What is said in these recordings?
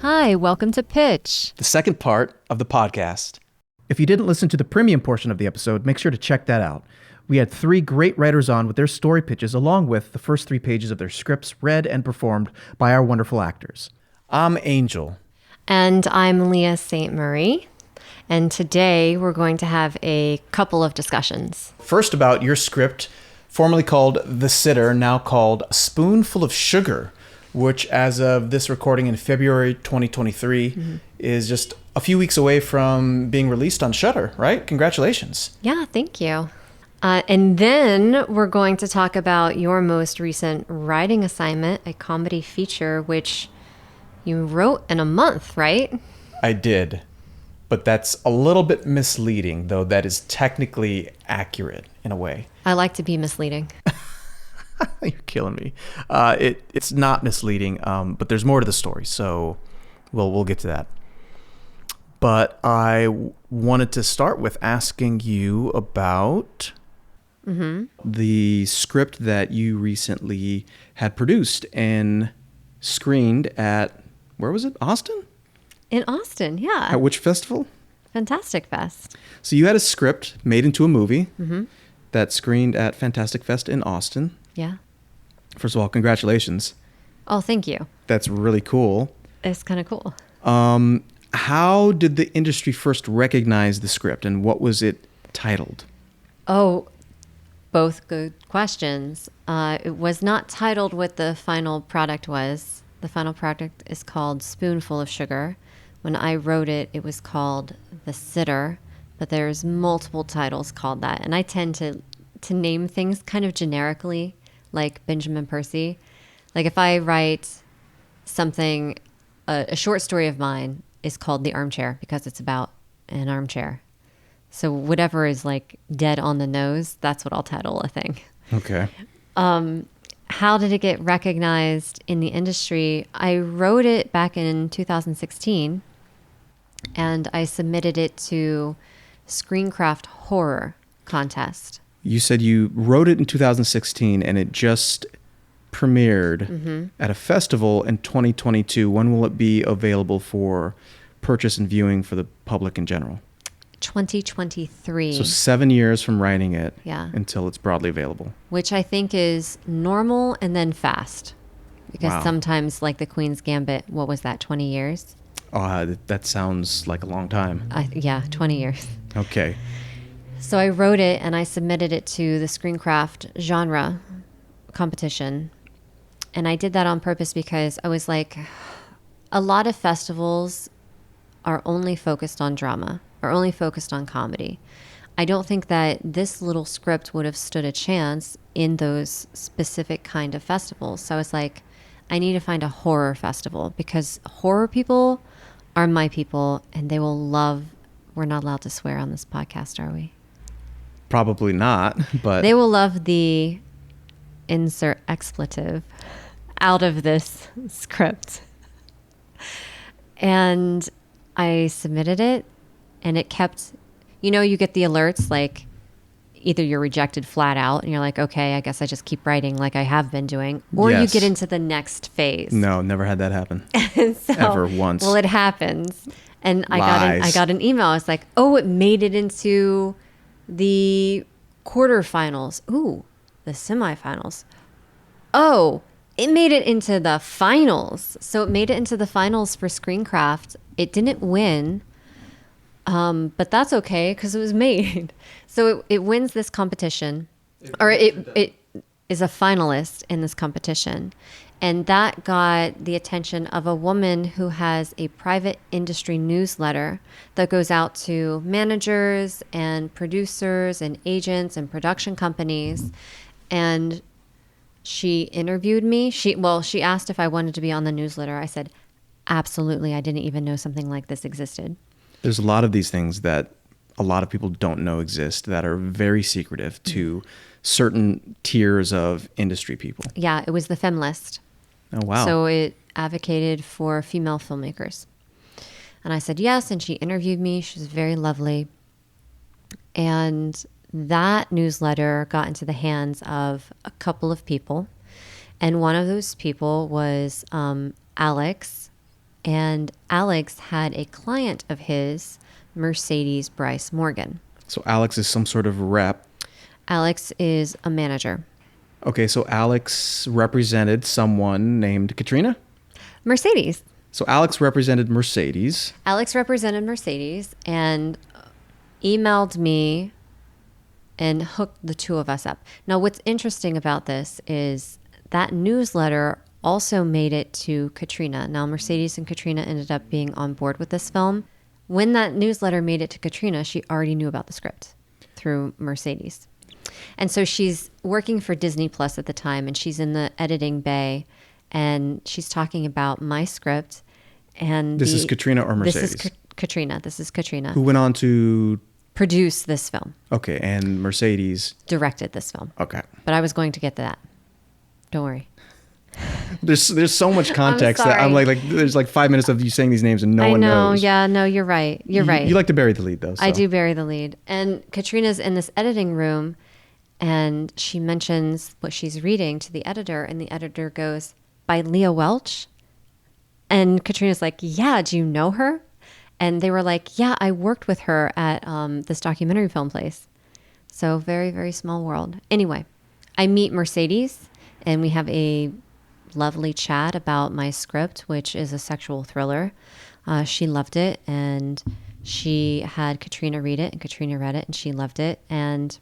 Hi, welcome to Pitch. The second part of the podcast. If you didn't listen to the premium portion of the episode, make sure to check that out. We had 3 great writers on with their story pitches, along with the first 3 pages of their scripts read and performed by our wonderful actors. I'm Angel. And I'm Leah St. Marie. And today we're going to have a couple of discussions. First about your script, formerly called The Sitter, now called Spoonful of Sugar, which as of this recording in February 2023 is just a few weeks away from being released on Shudder, right? Congratulations. Yeah, thank you. And then we're going to talk about your most recent writing assignment, a comedy feature, which you wrote in a month, right? I did, but that's a little bit misleading, though that is technically accurate in a way. I like to be misleading. You're killing me. It's not misleading, but there's more to the story, so we'll get to that. But I wanted to start with asking you about the script that you recently had produced and screened at, where was it? Austin? In Austin, yeah. At which festival? Fantastic Fest. So you had a script made into a movie that screened at Fantastic Fest in Austin. Yeah. First of all, congratulations. Oh, thank you. That's really cool. It's kind of cool. How did the industry first recognize the script, and what was it titled? Oh, both good questions. It was not titled what the final product was. The final product is called Spoonful of Sugar. When I wrote it, it was called The Sitter, but there's multiple titles called that. And I tend to name things kind of generically, like Benjamin Percy. Like if I write something, a short story of mine is called The Armchair because it's about an armchair. So whatever is like dead on the nose, that's what I'll title a thing. Okay. How did it get recognized in the industry? I wrote it back in 2016 and I submitted it to ScreenCraft Horror contest. You said you wrote it in 2016 and it just premiered at a festival in 2022. When will it be available for purchase and viewing for the public in general? 2023. So 7 years from writing it until it's broadly available. Which I think is normal and then fast. Because sometimes, like the Queen's Gambit, what was that, 20 years? That sounds like a long time. 20 years. Okay. So I wrote it and I submitted it to the ScreenCraft genre competition. And I did that on purpose because I was like, a lot of festivals are only focused on drama or only focused on comedy. I don't think that this little script would have stood a chance in those specific kind of festivals. So I was like, I need to find a horror festival because horror people are my people and they will love, we're not allowed to swear on this podcast, are we? Probably not, but... They will love the insert expletive out of this script. And I submitted it and it kept, you get the alerts like either you're rejected flat out and you're like, okay, I guess I just keep writing like I have been doing, or you get into the next phase. No, never had that happen. So, ever once. Well, it happens. And I got an email. It's like, oh, it made it into the quarterfinals. Ooh, the semifinals. Oh, it made it into the finals. So it made it into the finals for ScreenCraft. It didn't win, but that's okay because it was made. So it wins this competition, it is a finalist in this competition. And that got the attention of a woman who has a private industry newsletter that goes out to managers and producers and agents and production companies. And she interviewed me. She asked if I wanted to be on the newsletter. I said, absolutely. I didn't even know something like this existed. There's a lot of these things that a lot of people don't know exist that are very secretive to certain tiers of industry people. Yeah, it was the Femlist. Oh, wow. So it advocated for female filmmakers. And I said yes, and she interviewed me. She was very lovely. And that newsletter got into the hands of a couple of people. And one of those people was Alex, and Alex had a client of his, Mercedes Bryce Morgan. So Alex is some sort of rep. Alex is a manager. Okay, so Alex represented someone named Katrina? Mercedes. So Alex represented Mercedes. Alex represented Mercedes and emailed me and hooked the two of us up. Now, what's interesting about this is that newsletter also made it to Katrina. Now, Mercedes and Katrina ended up being on board with this film. When that newsletter made it to Katrina, she already knew about the script through Mercedes. And so she's working for Disney Plus at the time, and she's in the editing bay, and she's talking about my script. And this is Katrina or Mercedes? This is Katrina. This is Katrina. Who went on to produce this film. Okay, and Mercedes directed this film. Okay. But I was going to get to that. Don't worry. There's so much context that I'm like there's like 5 minutes of you saying these names and no one knows. Yeah, no, you're right. You're right. You like to bury the lead though. So. I do bury the lead. And Katrina's in this editing room and she mentions what she's reading to the editor, and the editor goes, "By Leah Welch?" And Katrina's like, "Yeah, do you know her?" And they were like, "Yeah, I worked with her at this documentary film place." So very, very small world. Anyway, I meet Mercedes and we have a lovely chat about my script, which is a sexual thriller. She loved it, and she had Katrina read it, and Katrina read it, and she loved it. And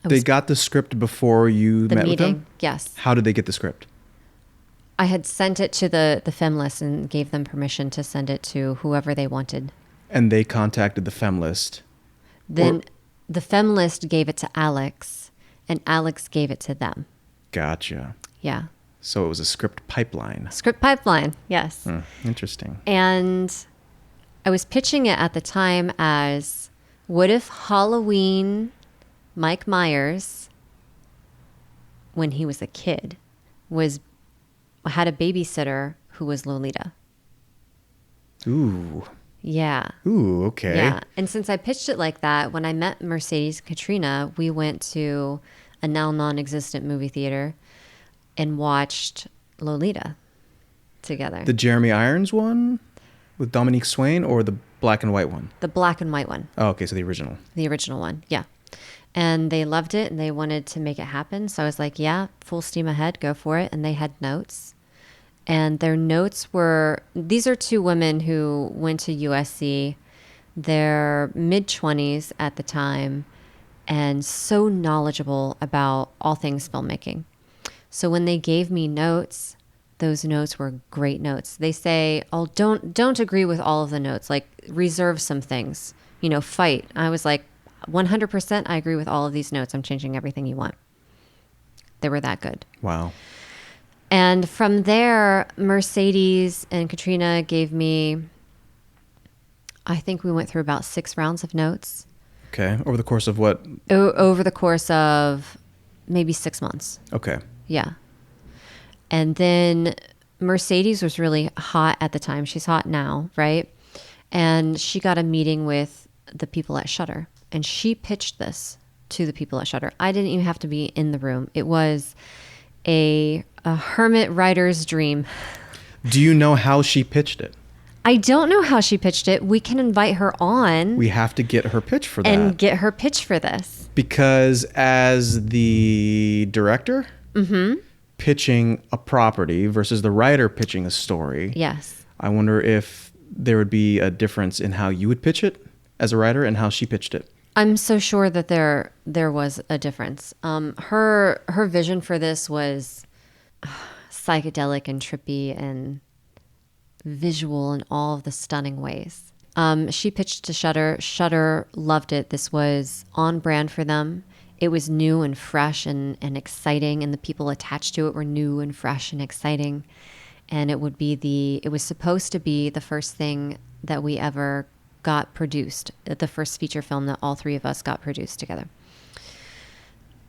they got the script before you met with them? Yes. How did they get the script? I had sent it to the finalist and gave them permission to send it to whoever they wanted. And they contacted the finalist. Then the finalist gave it to Alex, and Alex gave it to them. Gotcha. Yeah. So it was a script pipeline. Script pipeline, yes. Interesting. And I was pitching it at the time as, what if Halloween Mike Myers, when he was a kid, had a babysitter who was Lolita? Ooh. Yeah. Ooh, okay. Yeah. And since I pitched it like that, when I met Mercedes and Katrina, we went to a now non-existent movie theater and watched Lolita together. The Jeremy Irons one with Dominique Swain, or the black and white one? The black and white one. Oh, okay. So the original. The original one. Yeah. And they loved it and they wanted to make it happen. So I was like, yeah, full steam ahead, go for it. And they had notes. And their notes were, these are two women who went to USC. They're mid-20s at the time and so knowledgeable about all things filmmaking. So when they gave me notes, those notes were great notes. They say, "Oh, don't agree with all of the notes. Like, reserve some things. Fight." I was like, 100% I agree with all of these notes. I'm changing everything you want. They were that good. Wow. And from there, Mercedes and Katrina gave me, I think we went through about 6 rounds of notes. Okay. Over the course of what? Over the course of maybe 6 months. Okay. Yeah. And then Mercedes was really hot at the time. She's hot now, right? And she got a meeting with the people at Shudder. And she pitched this to the people at Shudder. I didn't even have to be in the room. It was a hermit writer's dream. Do you know how she pitched it? I don't know how she pitched it. We can invite her on. We have to get her pitch for that. And get her pitch for this. Because as the director, pitching a property versus the writer pitching a story. Yes. I wonder if there would be a difference in how you would pitch it as a writer and how she pitched it. I'm so sure that there was a difference. Her vision for this was psychedelic and trippy and visual in all of the stunning ways. She pitched to Shudder. Shudder loved it. This was on brand for them. It was new and fresh and exciting, and the people attached to it were new and fresh and exciting. And it was supposed to be the first thing that we ever got produced, the first feature film that all 3 of us got produced together.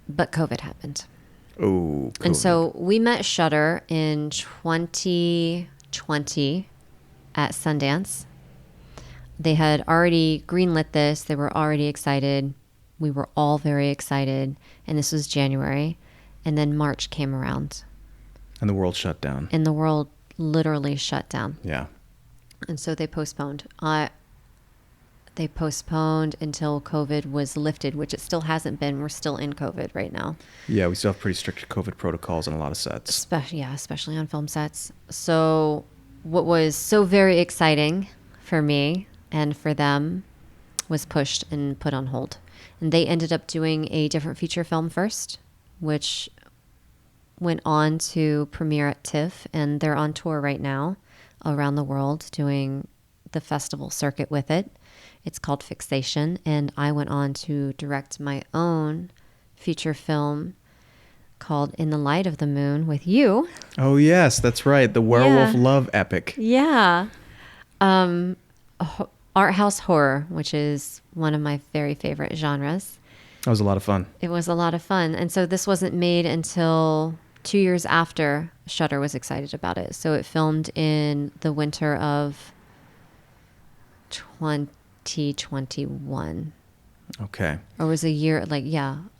But COVID happened. Oh, COVID. And so we met Shudder in 2020 at Sundance. They had already greenlit this. They were already excited. We were all very excited. And this was January. And then March came around. And the world shut down. And the world literally shut down. Yeah. And so they postponed. They postponed until COVID was lifted, which it still hasn't been. We're still in COVID right now. Yeah, we still have pretty strict COVID protocols on a lot of sets. Especially on film sets. So what was so very exciting for me and for them was pushed and put on hold. And they ended up doing a different feature film first, which went on to premiere at TIFF, and they're on tour right now around the world doing the festival circuit with it. It's called Fixation, and I went on to direct my own feature film called In the Light of the Moon with you. Oh, yes, that's right. The werewolf love epic. Yeah. Art house horror, which is one of my very favorite genres. That was a lot of fun. It was a lot of fun. And so this wasn't made until 2 years after Shudder was excited about it. So it filmed in the winter of 2021. Okay. Or was a year,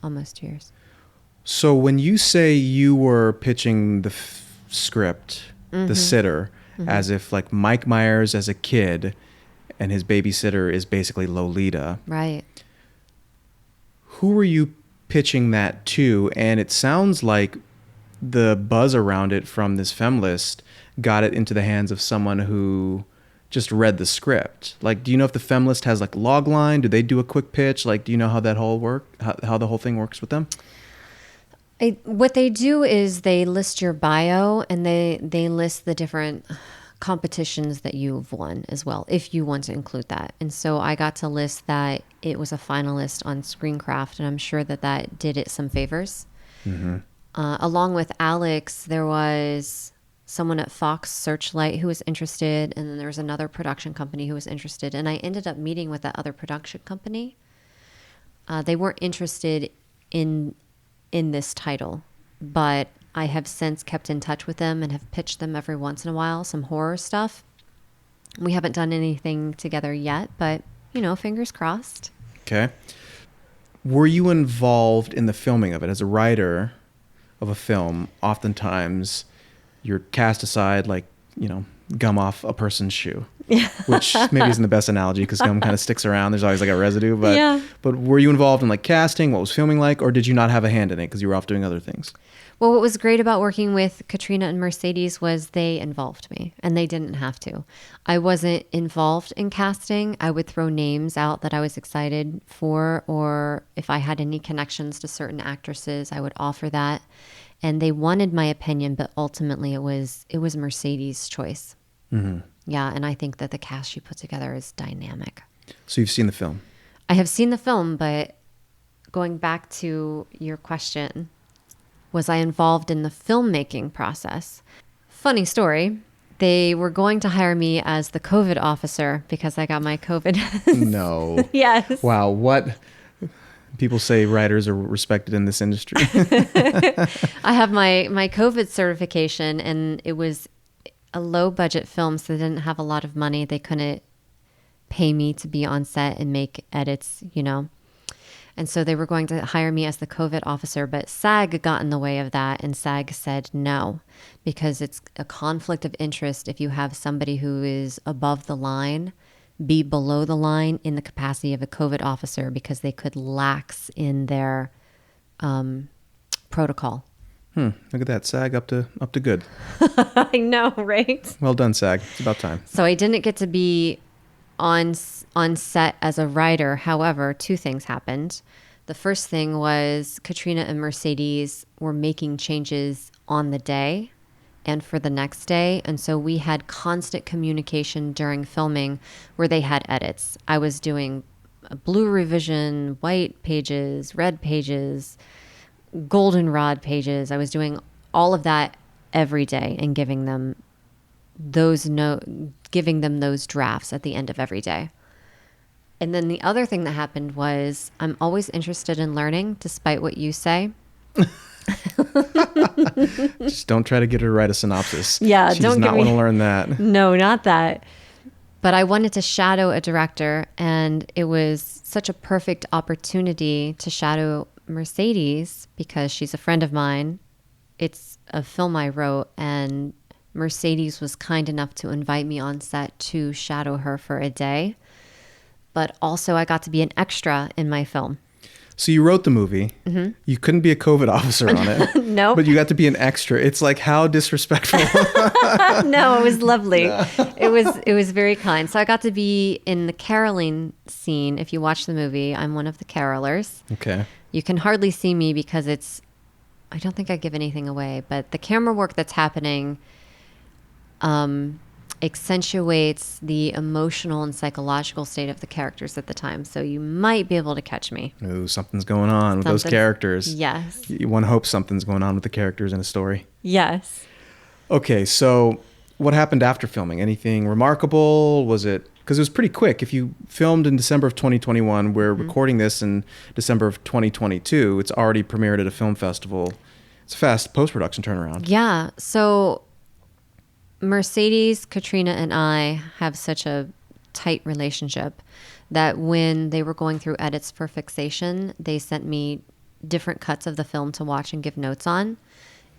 almost 2 years. So when you say you were pitching the script, The Sitter, as if like Mike Myers as a kid and his babysitter is basically Lolita. Right. Who were you pitching that to? And it sounds like the buzz around it from this Femlist got it into the hands of someone who just read the script. Like, do you know if the Femlist has like logline? Do they do a quick pitch? Like, do you know how that whole how the whole thing works with them? What they do is they list your bio, and they list the different competitions that you've won as well, if you want to include that. And so I got to list that it was a finalist on ScreenCraft, and I'm sure that did it some favors. Along with Alex, there was someone at Fox Searchlight who was interested, and then there was another production company who was interested, and I ended up meeting with that other production company. They weren't interested in this title, but I have since kept in touch with them and have pitched them every once in a while some horror stuff. We haven't done anything together yet, but fingers crossed. Okay. Were you involved in the filming of it as a writer of a film? Oftentimes you're cast aside like, gum off a person's shoe, which maybe isn't the best analogy because gum kind of sticks around. There's always like a residue, but were you involved in like casting, what was filming like, or did you not have a hand in it because you were off doing other things? Well, what was great about working with Katrina and Mercedes was they involved me, and they didn't have to. I wasn't involved in casting. I would throw names out that I was excited for, or if I had any connections to certain actresses, I would offer that. And they wanted my opinion, but ultimately it was Mercedes' choice. Yeah, and I think that the cast she put together is dynamic. So you've seen the film? I have seen the film, but going back to your question, was I involved in the filmmaking process? Funny story. They were going to hire me as the COVID officer because I got my COVID. No. Yes. Wow. What? People say writers are respected in this industry. I have my COVID certification, and it was a low budget film, so they didn't have a lot of money. They couldn't pay me to be on set and make edits, And so they were going to hire me as the COVID officer, but SAG got in the way of that, and SAG said no, because it's a conflict of interest if you have somebody who is above the line be below the line in the capacity of a COVID officer, because they could lax in their protocol. Look at that. SAG up to good. I know, right? Well done, SAG. It's about time. So I didn't get to be on set as a writer. However, two things happened. The first thing was Katrina and Mercedes were making changes on the day and for the next day. And so we had constant communication during filming where they had edits. I was doing a blue revision, white pages, red pages, goldenrod pages. I was doing all of that every day and giving them those drafts at the end of every day. And then the other thing that happened was I'm always interested in learning, despite what you say. Just don't try to get her to write a synopsis. Yeah, she does not want to learn that. No, not that. But I wanted to shadow a director, and it was such a perfect opportunity to shadow Mercedes because she's a friend of mine. It's a film I wrote, and Mercedes was kind enough to invite me on set to shadow her for a day. But also I got to be an extra in my film. So you wrote the movie. Mm-hmm. You couldn't be a COVID officer on it. No. But you got to be an extra. It's like, how disrespectful. No, it was lovely. It was very kind. So I got to be in the caroling scene. If you watch the movie, I'm one of the carolers. Okay. You can hardly see me because I don't think I give anything away, but the camera work that's happening accentuates the emotional and psychological state of the characters at the time. So you might be able to catch me. Ooh, something's going on with those characters. Yes. One hopes something's going on with the characters in a story. Yes. Okay, so what happened after filming? Anything remarkable? Was it... Because it was pretty quick. If you filmed in December of 2021, we're recording this in December of 2022. It's already premiered at a film festival. It's a fast post-production turnaround. Yeah. So Mercedes, Katrina, and I have such a tight relationship that when they were going through edits for Fixation, they sent me different cuts of the film to watch and give notes on.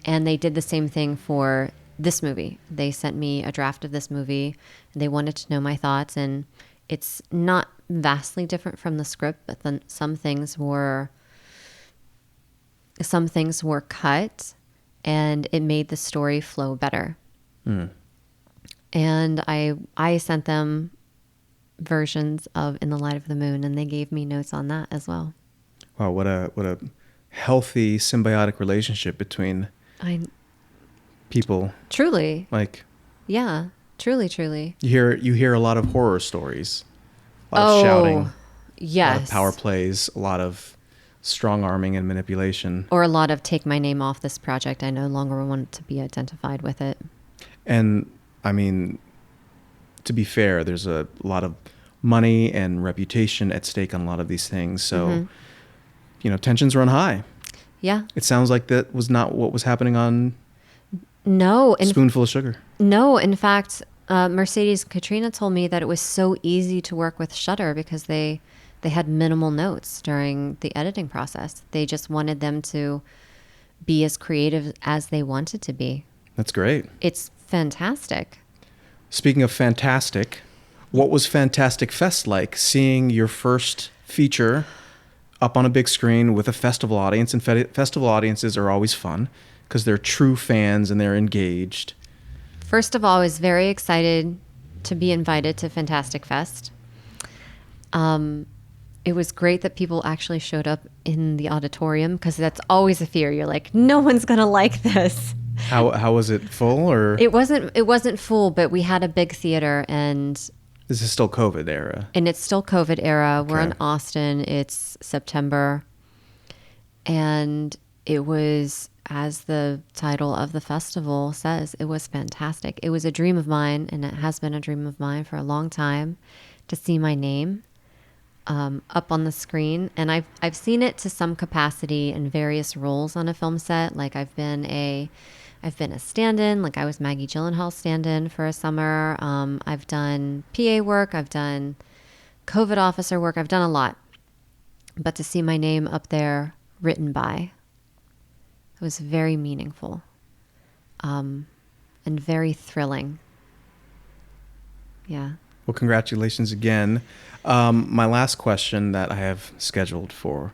And they did the same thing for this movie. They sent me a draft of this movie. And they wanted to know my thoughts. And it's not vastly different from the script, but then some things were cut and it made the story flow better. And I sent them versions of In the Light of the Moon, and they gave me notes on that as well. Wow, what a healthy symbiotic relationship between people. Truly. Like, yeah, truly. You hear a lot of horror stories, a lot of shouting, yes, a lot of power plays, a lot of strong arming and manipulation, or a lot of take my name off this project. I no longer want to be identified with it. And I mean, to be fair, there's a lot of money and reputation at stake on a lot of these things. So, tensions run high. Yeah. It sounds like that was not what was happening on No. Spoonful of Sugar. No. In fact, Mercedes Katrina told me that it was so easy to work with Shudder because they had minimal notes during the editing process. They just wanted them to be as creative as they wanted to be. That's great. It's fantastic. Speaking of fantastic, what was Fantastic Fest like? Seeing your first feature up on a big screen with a festival audience. And festival audiences are always fun because they're true fans and they're engaged. First of all, I was very excited to be invited to Fantastic Fest. It was great that people actually showed up in the auditorium because that's always a fear. You're like, no one's going to like this. How was it, full or? It wasn't full, but we had a big theater and this is still COVID era. And it's still COVID era. Okay. We're in Austin. It's September. And it was, as the title of the festival says, it was fantastic. It was a dream of mine, and it has been a dream of mine for a long time, to see my name up on the screen. And I've seen it to some capacity in various roles on a film set. Like I've been a stand-in, like I was Maggie Gyllenhaal's stand-in for a summer. I've done PA work. I've done COVID officer work. I've done a lot. But to see my name up there written by, it was very meaningful and very thrilling. Yeah. Well, congratulations again. My last question that I have scheduled for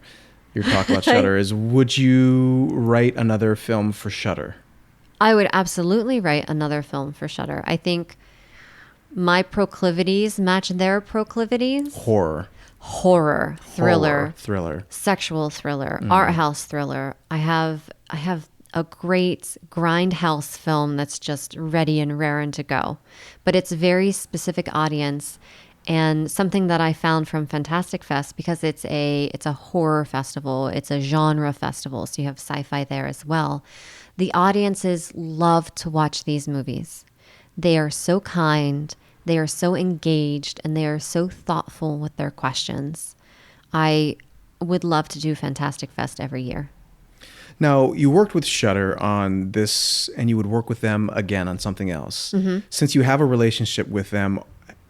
your talk about Shudder is, would you write another film for Shudder? I would absolutely write another film for Shudder. I think my proclivities match their proclivities. Horror, thriller, sexual thriller, art house thriller. I have a great grindhouse film that's just ready and raring to go. But it's a very specific audience, and something that I found from Fantastic Fest, because it's a horror festival, it's a genre festival, so you have sci-fi there as well. The audiences love to watch these movies. They are so kind, they are so engaged, and they are so thoughtful with their questions. I would love to do Fantastic Fest every year. Now, you worked with Shudder on this, and you would work with them again on something else. Mm-hmm. Since you have a relationship with them,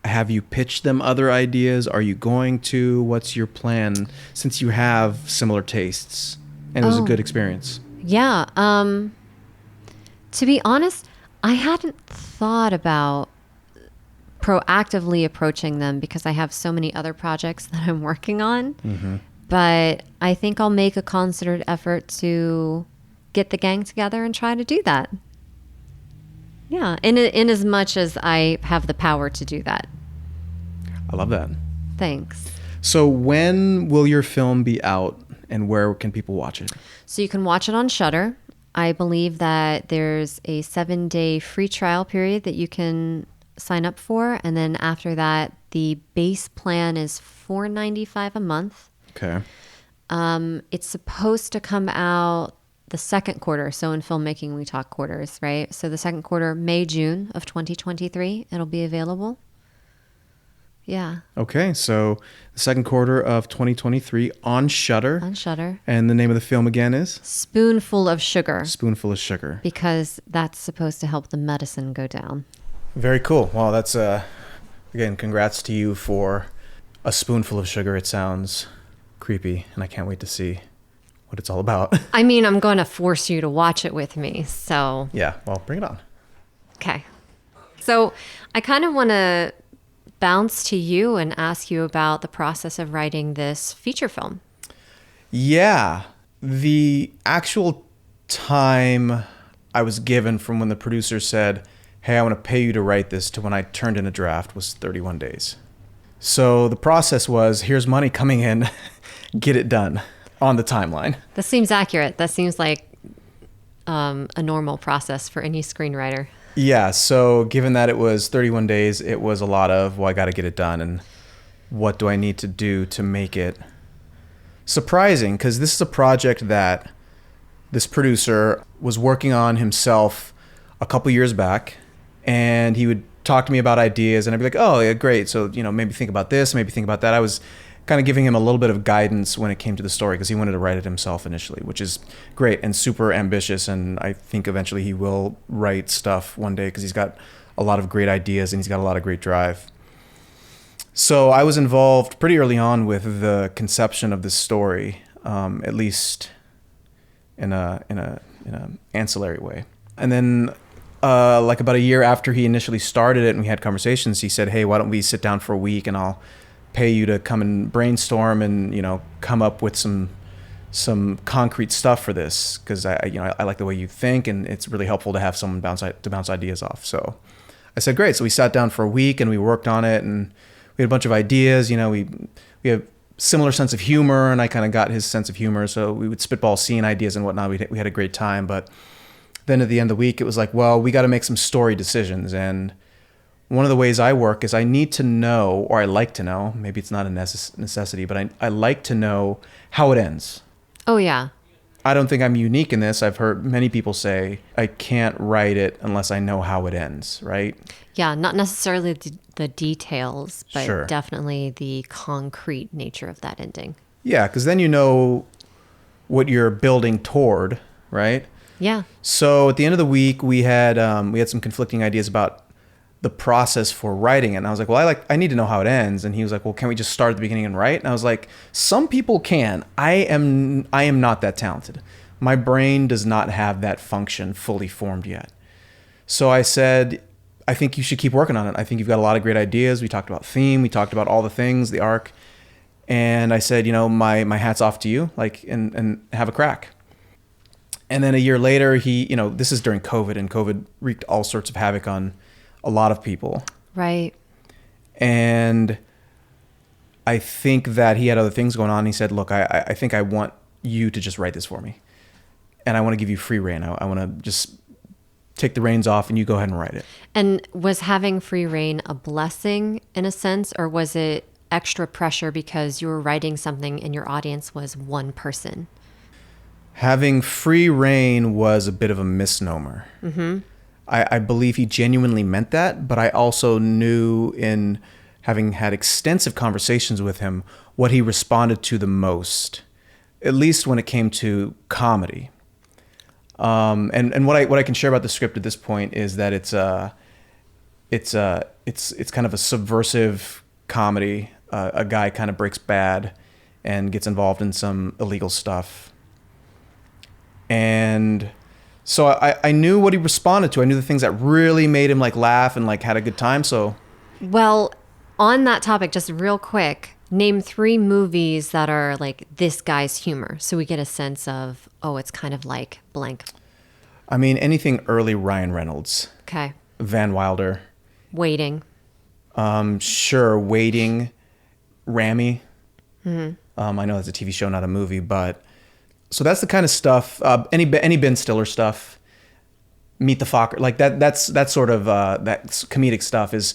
have you pitched them other ideas? Are you going to? What's your plan, since you have similar tastes? And it was a good experience. Yeah. To be honest, I hadn't thought about proactively approaching them because I have so many other projects that I'm working on. Mm-hmm. But I think I'll make a concerted effort to get the gang together and try to do that. Yeah, in as much as I have the power to do that. I love that. Thanks. So when will your film be out and where can people watch it? So you can watch it on Shudder. I believe that there's a 7-day free trial period that you can sign up for. And then after that, the base plan is $4.95 a month. Okay. It's supposed to come out the second quarter. So in filmmaking, we talk quarters, right? So the second quarter, May, June of 2023, it'll be available. Yeah. Okay, so the second quarter of 2023 on Shudder. On Shudder. And the name of the film again is? Spoonful of Sugar. Spoonful of Sugar. Because that's supposed to help the medicine go down. Very cool. Well, that's, again, congrats to you for a spoonful of sugar. It sounds creepy, and I can't wait to see what it's all about. I mean, I'm going to force you to watch it with me, so. Yeah, well, bring it on. Okay. So I kind of want to bounce to you and ask you about the process of writing this feature film. Yeah. The actual time I was given from when the producer said, hey, I want to pay you to write this to when I turned in a draft was 31 days. So the process was, here's money coming in, get it done on the timeline. That seems accurate. That seems like a normal process for any screenwriter. Yeah, so given that it was 31 days, it was a lot of, well, I got to get it done, and what do I need to do to make it surprising? Because this is a project that this producer was working on himself a couple years back, and he would talk to me about ideas, and I'd be like, oh, yeah, great. So, maybe think about this, maybe think about that. I was kind of giving him a little bit of guidance when it came to the story because he wanted to write it himself initially, which is great and super ambitious. And I think eventually he will write stuff one day because he's got a lot of great ideas and he's got a lot of great drive. So I was involved pretty early on with the conception of this story, at least in a ancillary way. And then like about a year after he initially started it and we had conversations, he said, hey, why don't we sit down for a week and I'll pay you to come and brainstorm and, come up with some concrete stuff for this. Cause I like the way you think and it's really helpful to have someone bounce ideas off. So I said, great. So we sat down for a week and we worked on it and we had a bunch of ideas, we have similar sense of humor and I kind of got his sense of humor. So we would spitball scene ideas and whatnot. We had a great time, but then at the end of the week, it was like, well, we got to make some story decisions. And one of the ways I work is I need to know, or I like to know, maybe it's not a necessity, but I like to know how it ends. Oh, yeah. I don't think I'm unique in this. I've heard many people say, I can't write it unless I know how it ends, right? Yeah, not necessarily the details, but Sure. Definitely the concrete nature of that ending. Yeah, because then you know what you're building toward, right? Yeah. So at the end of the week, we had some conflicting ideas about the process for writing it. And I was like, well, I need to know how it ends. And he was like, well, can't we just start at the beginning and write? And I was like, some people can. I am not that talented. My brain does not have that function fully formed yet. So I said, I think you should keep working on it. I think you've got a lot of great ideas. We talked about theme. We talked about all the things, the arc. And I said, my hat's off to you, and have a crack. And then a year later, this is during COVID, and COVID wreaked all sorts of havoc on a lot of people. Right. And I think that he had other things going on. He said, look, I think I want you to just write this for me. And I want to give you free rein. I want to just take the reins off and you go ahead and write it. And was having free rein a blessing in a sense, or was it extra pressure because you were writing something and your audience was one person? Having free rein was a bit of a misnomer. Mm-hmm. I believe he genuinely meant that, but I also knew in having had extensive conversations with him what he responded to the most, at least when it came to comedy. And what I can share about the script at this point is that it's kind of a subversive comedy. A guy kind of breaks bad and gets involved in some illegal stuff. And So I knew what he responded to. I knew the things that really made him like laugh and like had a good time. So, Well, on that topic, just real quick, name 3 movies that are like this guy's humor, so we get a sense of, oh, it's kind of like blank. I mean, anything early Ryan Reynolds, Okay. Van Wilder, Waiting. sure, Waiting, Ramy. I know it's a TV show, not a movie, but so that's the kind of stuff. Any Ben Stiller stuff, Meet the Focker, like that's sort of that comedic stuff is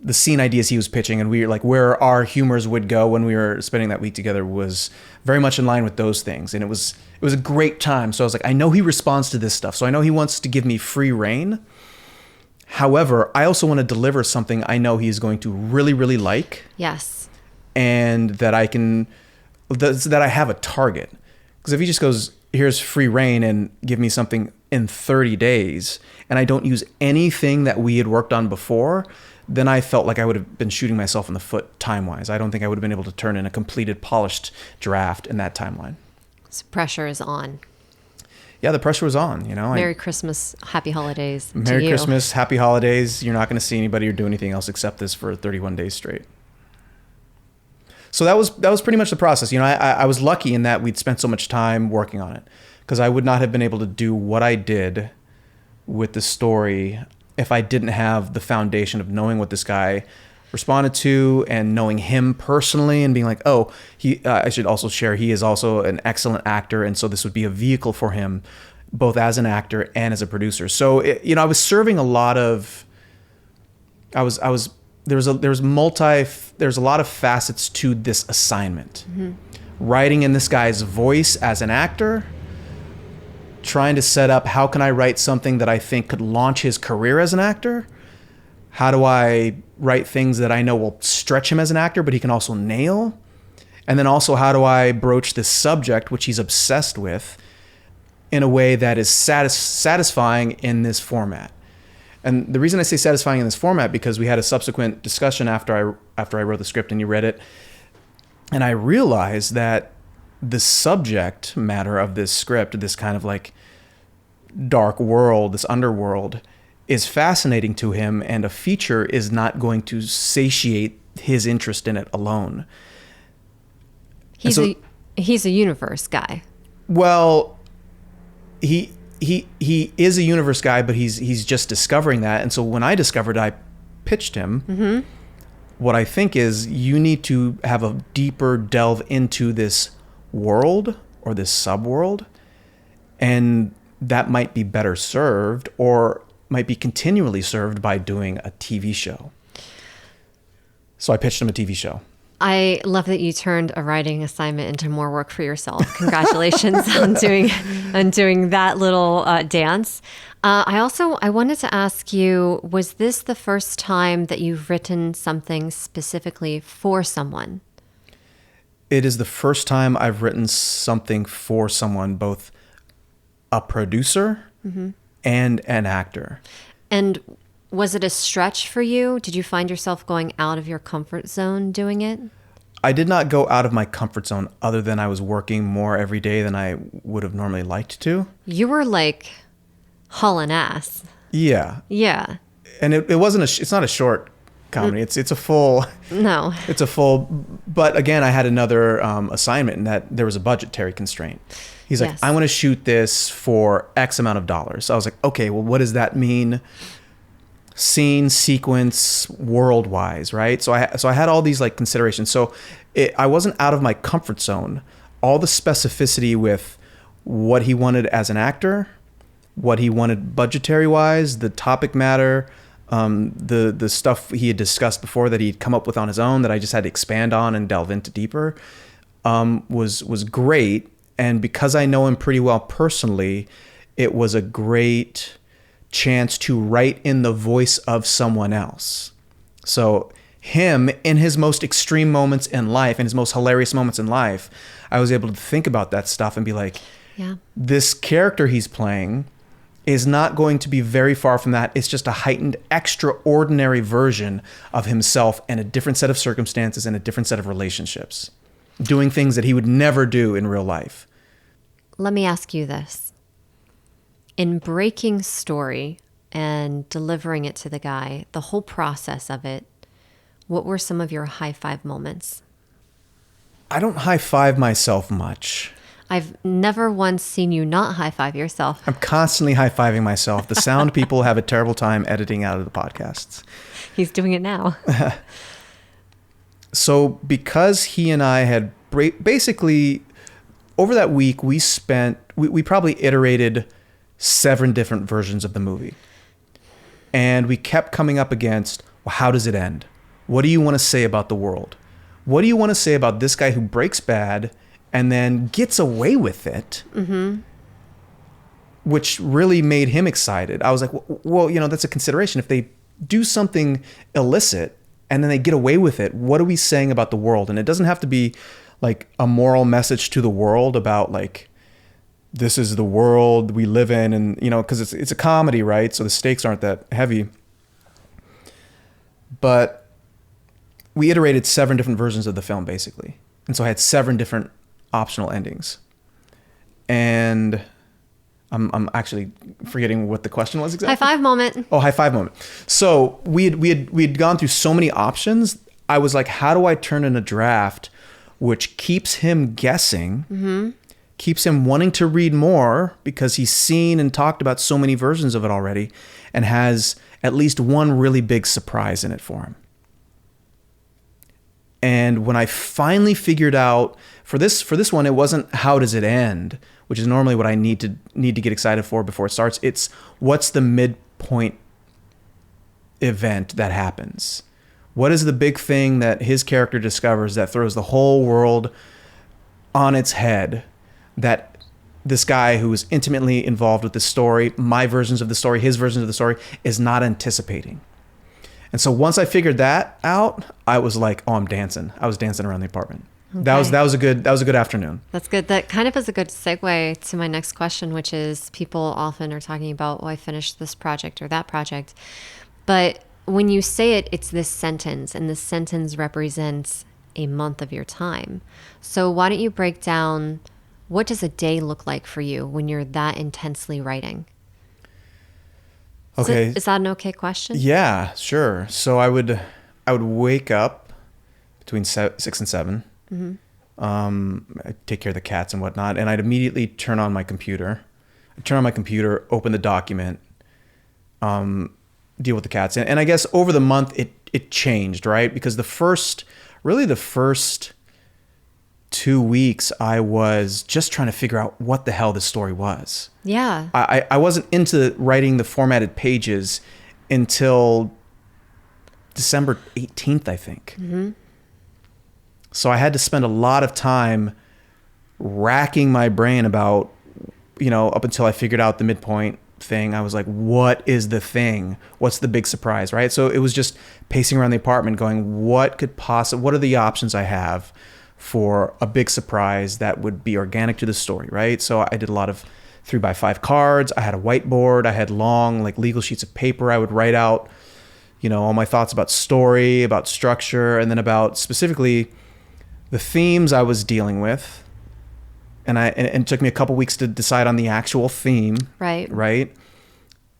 the scene ideas he was pitching, and we like where our humors would go when we were spending that week together was very much in line with those things, and it was a great time. So I was like, I know he responds to this stuff, so I know he wants to give me free reign. However, I also want to deliver something I know he's going to really, really like. Yes. And that that I have a target. Because if he just goes, here's free reign and give me something in 30 days, and I don't use anything that we had worked on before, then I felt like I would have been shooting myself in the foot time-wise. I don't think I would have been able to turn in a completed, polished draft in that timeline. So pressure is on. Yeah, the pressure was on, you know. Merry Christmas, happy holidays. Merry to you. Christmas, happy holidays. You're not going to see anybody or do anything else except this for 31 days straight. So that was pretty much the process. You know, I was lucky in that we'd spent so much time working on it, because I would not have been able to do what I did with the story if I didn't have the foundation of knowing what this guy responded to and knowing him personally and being like, oh, I should also share, he is also an excellent actor, and so this would be a vehicle for him both as an actor and as a producer. So I was serving a lot of there's a lot of facets to this assignment. Mm-hmm. Writing in this guy's voice as an actor, trying to set up how can I write something that I think could launch his career as an actor? How do I write things that I know will stretch him as an actor, but he can also nail? And then also, how do I broach this subject, which he's obsessed with, in a way that is satisfying in this format? And the reason I say satisfying in this format, because we had a subsequent discussion after I wrote the script and you read it, and I realized that the subject matter of this script, this kind of like dark world, this underworld, is fascinating to him, and a feature is not going to satiate his interest in it alone. He's a universe guy. Well, he is a universe guy, but he's just discovering that. And so when I discovered, I pitched him. Mm-hmm. What I think is you need to have a deeper delve into this world or this subworld, and that might be better served or might be continually served by doing a TV show. So I pitched him a TV show. I love that you turned a writing assignment into more work for yourself. Congratulations on doing that little dance. I wanted to ask you, was this the first time that you've written something specifically for someone? It is the first time I've written something for someone, both a producer mm-hmm. and an actor. And was it a stretch for you? Did you find yourself going out of your comfort zone doing it? I did not go out of my comfort zone, other than I was working more every day than I would have normally liked to. You were like hauling ass. Yeah. Yeah. And it wasn't it's not a short comedy. It's a full. No. It's a full. But again, I had another assignment in that there was a budgetary constraint. He's like, yes. I want to shoot this for X amount of dollars. So I was like, okay, well, what does that mean? Scene, sequence, world-wise, right? So I had all these like considerations. So I wasn't out of my comfort zone. All the specificity with what he wanted as an actor, what he wanted budgetary-wise, the topic matter, the stuff he had discussed before that he'd come up with on his own that I just had to expand on and delve into deeper, was great. And because I know him pretty well personally, it was a great chance to write in the voice of someone else. So him, in his most extreme moments in life, in his most hilarious moments in life, I was able to think about that stuff and be like, yeah, this character he's playing is not going to be very far from that. It's just a heightened, extraordinary version of himself in a different set of circumstances and a different set of relationships, doing things that he would never do in real life. Let me ask you this. in breaking story and delivering it to the guy, the whole process of it, what were some of your high five moments? I don't high five myself much. I've never once seen you not high five yourself. I'm constantly high fiving myself. The sound people have a terrible time editing out of the podcasts. He's doing it now. So because he and I had basically over that week, we probably iterated 7 different versions of the movie. And we kept coming up against, well, how does it end? What do you want to say about the world? What do you want to say about this guy who breaks bad and then gets away with it? Mm-hmm. Which really made him excited. I was like, well, that's a consideration. If they do something illicit and then they get away with it, what are we saying about the world? And it doesn't have to be like a moral message to the world about like, this is the world we live in. And, because it's a comedy, right? So the stakes aren't that heavy. But we iterated 7 different versions of the film, basically. And so I had 7 different optional endings. And I'm actually forgetting what the question was exactly. High five moment. Oh, high five moment. So we had gone through so many options. I was like, how do I turn in a draft which keeps him guessing, mm-hmm. keeps him wanting to read more because he's seen and talked about so many versions of it already, and has at least one really big surprise in it for him. And when I finally figured out for this one, it wasn't how does it end, which is normally what I need to get excited for before it starts. It's what's the midpoint event that happens. What is the big thing that his character discovers that throws the whole world on its head, that this guy who is intimately involved with the story, my versions of the story, his versions of the story, is not anticipating. And so once I figured that out, I was like, oh, I'm dancing. I was dancing around the apartment. Okay. That was a good afternoon. That's good. That kind of is a good segue to my next question, which is people often are talking about, I finished this project or that project. But when you say it, it's this sentence, and this sentence represents a month of your time. So why don't you break down, what does a day look like for you when you're that intensely writing? Okay. Is that an okay question? Yeah, sure. So I would wake up between 6 and 7. Mm-hmm. I'd take care of the cats and whatnot, and I'd immediately turn on my computer. Open the document, deal with the cats. And I guess over the month it changed, right? Because the first 2 weeks I was just trying to figure out what the hell this story was. Yeah. I wasn't into writing the formatted pages until December 18th, I think. Mm-hmm. So I had to spend a lot of time racking my brain about, up until I figured out the midpoint thing. I was like, what is the thing? What's the big surprise, right? So it was just pacing around the apartment going, what are the options I have for a big surprise that would be organic to the story, right? So I did a lot of 3x5 cards. I had a whiteboard. I had long, like, legal sheets of paper. I would write out, all my thoughts about story, about structure, and then about specifically the themes I was dealing with. And it took me a couple weeks to decide on the actual theme. Right.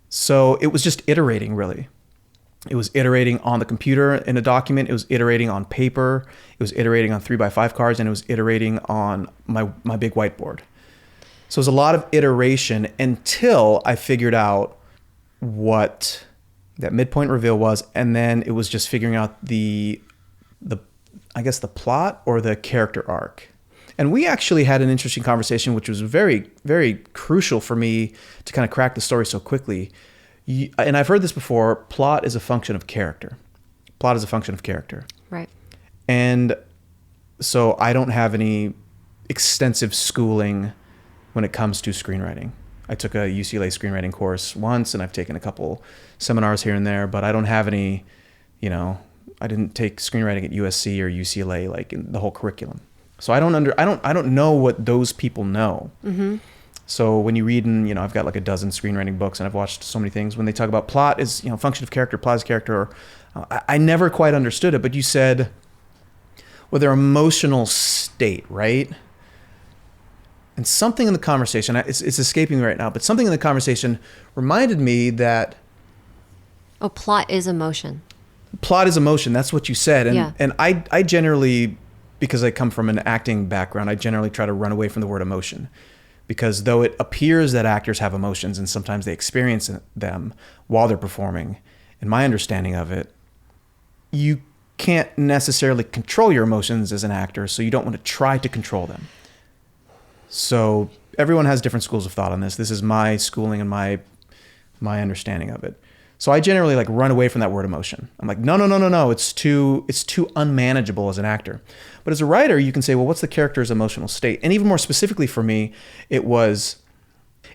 So it was just iterating, really. It was iterating on the computer in a document. It was iterating on paper. It was iterating on 3x5 cards, and it was iterating on my big whiteboard. So it was a lot of iteration until I figured out what that midpoint reveal was. And then it was just figuring out the plot or the character arc. And we actually had an interesting conversation, which was very, very crucial for me to kind of crack the story so quickly. And I've heard this before, plot is a function of character. Right. And so I don't have any extensive schooling when it comes to screenwriting. I took a UCLA screenwriting course once, and I've taken a couple seminars here and there, but I don't have any, I didn't take screenwriting at USC or UCLA, like in the whole curriculum. So I don't know what those people know. Mm-hmm. So when you read in, I've got like a dozen screenwriting books, and I've watched so many things when they talk about plot is, function of character, plot is character. I never quite understood it, but you said, well, their emotional state, right? And something in the conversation, it's escaping me right now, but something in the conversation reminded me that... Oh, plot is emotion. Plot is emotion. That's what you said. And, yeah. and I generally, because I come from an acting background, I generally try to run away from the word emotion. Because though it appears that actors have emotions and sometimes they experience them while they're performing, in my understanding of it, you can't necessarily control your emotions as an actor, so you don't want to try to control them. So everyone has different schools of thought on this. This is my schooling and my understanding of it. So I generally like run away from that word emotion. I'm like, no. It's too unmanageable as an actor. But as a writer, you can say, well, what's the character's emotional state? And even more specifically for me, it was,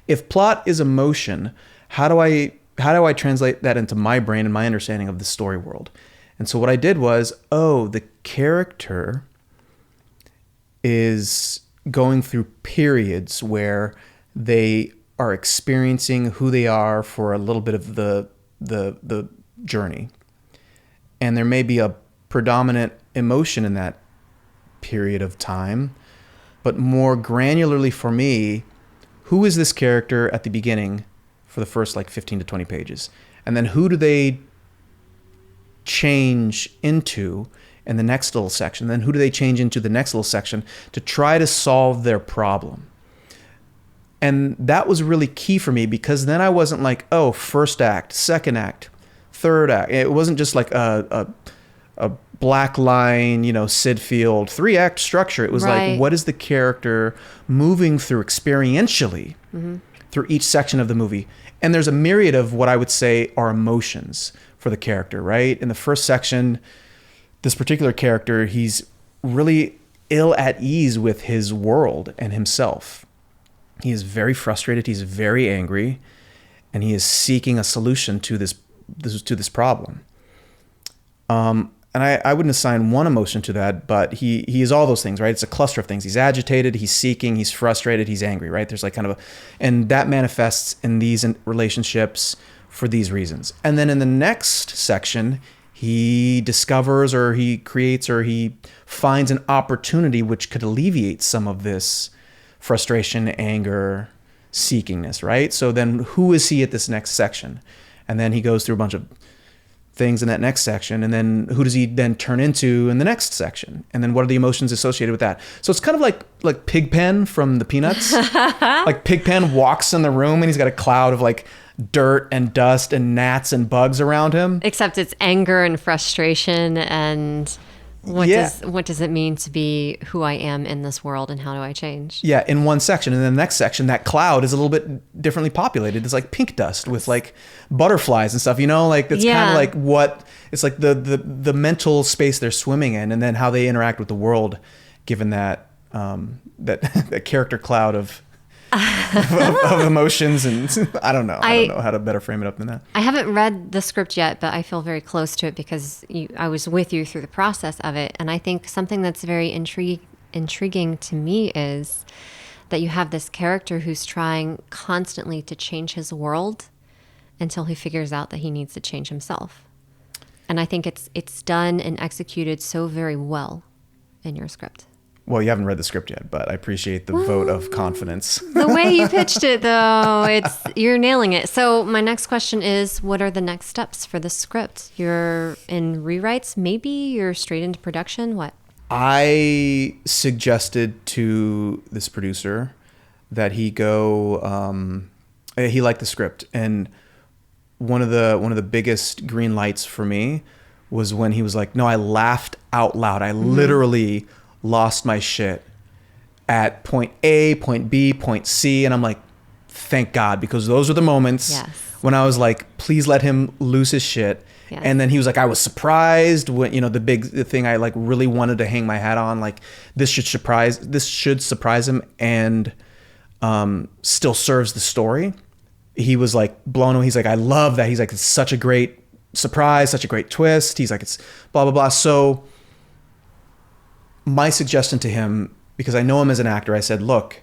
if plot is emotion, how do I translate that into my brain and my understanding of the story world? And so what I did was, the character is going through periods where they are experiencing who they are for a little bit of the journey. And there may be a predominant emotion in that period of time, but more granularly for me, who is this character at the beginning for the first like 15 to 20 pages? And then who do they change into in the next little section? Then who do they change into the next little section to try to solve their problem? And that was really key for me, because then I wasn't like, first act, second act, third act. It wasn't just like a black line, Sid Field 3-act structure. It was like, what is the character moving through experientially through each section of the movie? And there's a myriad of what I would say are emotions for the character, right? In the first section, this particular character, he's really ill at ease with his world and himself. He is very frustrated. He's very angry, and he is seeking a solution to this problem. And I wouldn't assign one emotion to that, but he is all those things, right? It's a cluster of things. He's agitated, he's seeking, he's frustrated, he's angry, right? There's like kind of and that manifests in these relationships for these reasons. And then in the next section, he discovers or he creates or he finds an opportunity which could alleviate some of this frustration, anger, seekingness, right? So then who is he at this next section? And then he goes through a bunch of things in that next section. And then who does he then turn into in the next section? And then what are the emotions associated with that? So it's kind of like Pigpen from the Peanuts. Like Pigpen walks in the room and he's got a cloud of like dirt and dust and gnats and bugs around him. Except it's anger and frustration and what does it mean to be who I am in this world, and how do I change? Yeah, in one section. And then the next section, that cloud is a little bit differently populated. It's like pink dust with like butterflies and stuff, like it's kind of like what it's like the mental space they're swimming in, and then how they interact with the world given that that character cloud of emotions. And I don't know how to better frame it up than that. I haven't read the script yet, but I feel very close to it because I was with you through the process of it. And I think something that's very intriguing to me is that you have this character who's trying constantly to change his world until he figures out that he needs to change himself. And I think it's done and executed so very well in your script. Well, you haven't read the script yet, but I appreciate the vote of confidence. The way you pitched it, though, you're nailing it. So my next question is, what are the next steps for the script? You're in rewrites, maybe? You're straight into production? What? I suggested to this producer that he go. He liked the script, and one of the biggest green lights for me was when he was like, "No, I laughed out loud. I literally lost my shit at point A, point B, point C." And I'm like, thank God, because those are the moments when I was like, please let him lose his shit. Yes. And then he was like, I was surprised when, the thing I like really wanted to hang my hat on, like this should surprise him and still serves the story. He was like blown away. He's like, I love that. He's like, it's such a great surprise, such a great twist. He's like, it's blah, blah, blah. So my suggestion to him, because I know him as an actor, I said, look,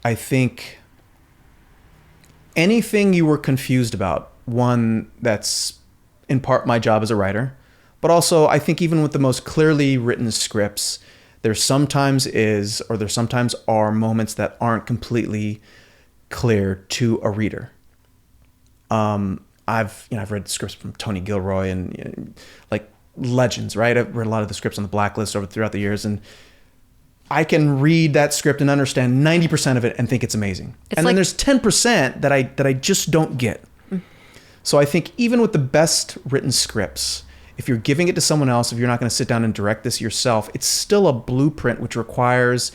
I think anything you were confused about, one, that's in part my job as a writer, but also I think even with the most clearly written scripts, there sometimes are moments that aren't completely clear to a reader. I've read scripts from Tony Gilroy and like legends, right? I've read a lot of the scripts on the Blacklist throughout the years, and I can read that script and understand 90% of it and think it's amazing. Then there's 10% that I just don't get. So I think even with the best written scripts, if you're giving it to someone else, if you're not going to sit down and direct this yourself, it's still a blueprint which requires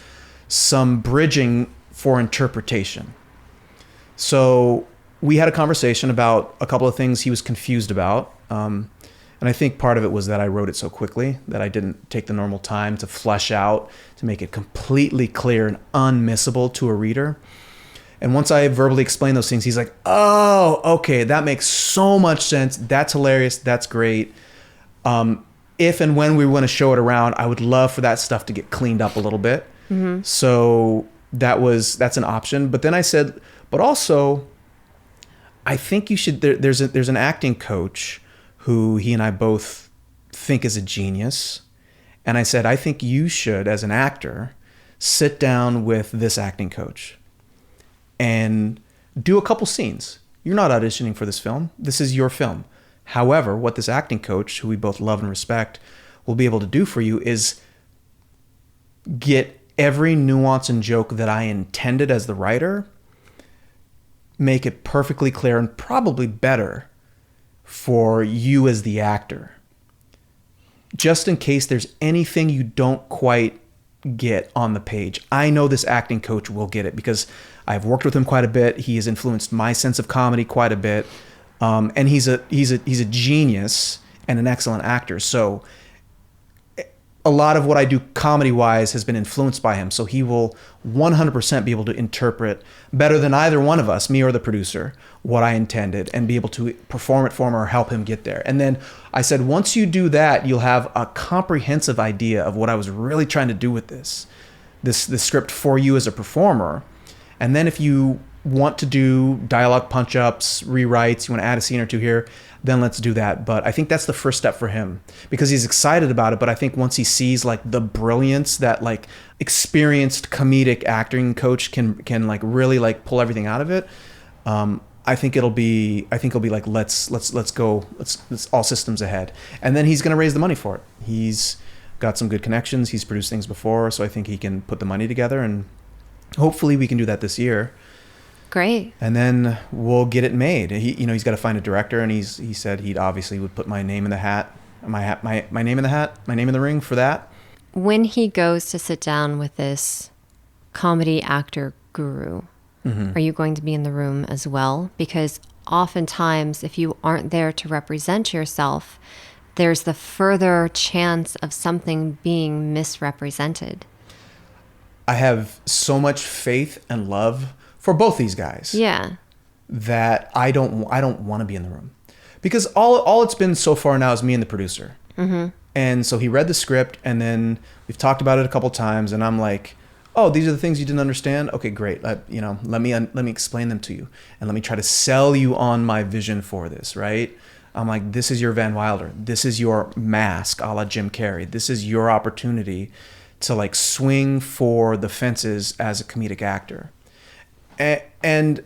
some bridging for interpretation. So we had a conversation about a couple of things he was confused about. And I think part of it was that I wrote it so quickly that I didn't take the normal time to flesh out, to make it completely clear and unmissable to a reader. And once I verbally explained those things, he's like, oh, okay, that makes so much sense. That's hilarious. That's great. If and when we want to show it around, I would love for that stuff to get cleaned up a little bit. Mm-hmm. So that's an option. But then I said, but also, I think you should, there's an acting coach who he and I both think is a genius. And I said, I think you should, as an actor, sit down with this acting coach and do a couple scenes. You're not auditioning for this film. This is your film. However, what this acting coach, who we both love and respect, will be able to do for you is get every nuance and joke that I intended as the writer, make it perfectly clear and probably better for you as the actor. Just in case there's anything you don't quite get on the page. I know this acting coach will get it because I've worked with him quite a bit. He has influenced my sense of comedy quite a bit. And he's a genius and an excellent actor. So a lot of what I do comedy-wise has been influenced by him. So he will 100% be able to interpret better than either one of us, me or the producer, what I intended and be able to perform it for him or help him get there. And then I said, once you do that, you'll have a comprehensive idea of what I was really trying to do with this script for you as a performer. And then if you want to do dialogue punch-ups, rewrites, you want to add a scene or two here, then let's do that. But I think that's the first step for him because he's excited about it. But I think once he sees like the brilliance that like experienced comedic acting coach can like really like pull everything out of it, I think he'll be like, let's go, let's all systems ahead. And then he's going to raise the money for it. He's got some good connections. He's produced things before. So I think he can put the money together and hopefully we can do that this year. Great. And then we'll get it made. He's got to find a director, and he said he'd obviously would put my name in the hat, my name in the hat, my name in the ring for that. When he goes to sit down with this comedy actor guru, are you going to be in the room as well? Because oftentimes, if you aren't there to represent yourself, there's the further chance of something being misrepresented. I have so much faith and love for both these guys. Yeah. That I don't want to be in the room. Because all it's been so far now is me and the producer. Mm-hmm. And so he read the script and then we've talked about it a couple times and I'm like, oh, these are the things you didn't understand? Okay, great. Let me explain them to you. And let me try to sell you on my vision for this, right? I'm like, this is your Van Wilder. This is your mask a la Jim Carrey. This is your opportunity to like swing for the fences as a comedic actor. And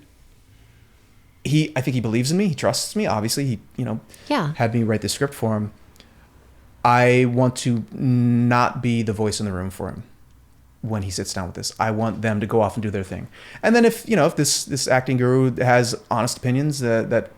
I think he believes in me. He trusts me. Obviously, he, had me write the script for him. I want to not be the voice in the room for him when he sits down with this. I want them to go off and do their thing. And then if this acting guru has honest opinions that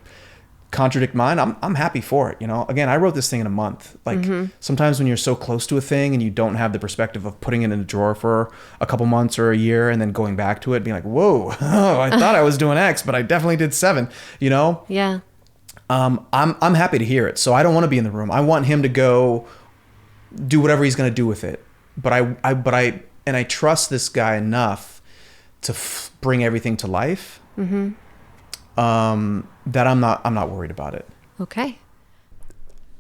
contradict mine, I'm happy for it. Again, I wrote this thing in a month. Like sometimes when you're so close to a thing and you don't have the perspective of putting it in a drawer for a couple months or a year and then going back to it, being like, whoa, I thought I was doing X, but I definitely did 7. Yeah. I'm happy to hear it. So I don't want to be in the room. I want him to go do whatever he's going to do with it. But I trust this guy enough to bring everything to life. Mm-hmm. That I'm not worried about it. Okay.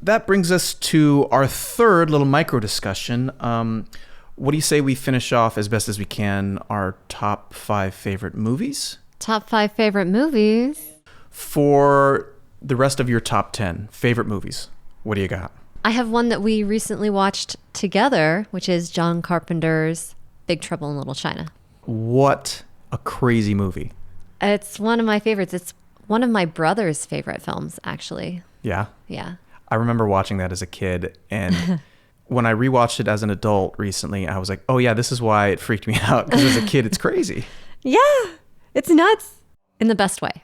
That brings us to our third little micro discussion. What do you say we finish off as best as we can our top 5 favorite movies? Top 5 favorite movies? For the rest of your top 10 favorite movies, what do you got? I have one that we recently watched together, which is John Carpenter's Big Trouble in Little China. What a crazy movie. It's one of my favorites. It's one of my brother's favorite films, actually. Yeah? Yeah. I remember watching that as a kid, and when I rewatched it as an adult recently, I was like, oh yeah, this is why it freaked me out, because as a kid, it's crazy. Yeah, it's nuts in the best way.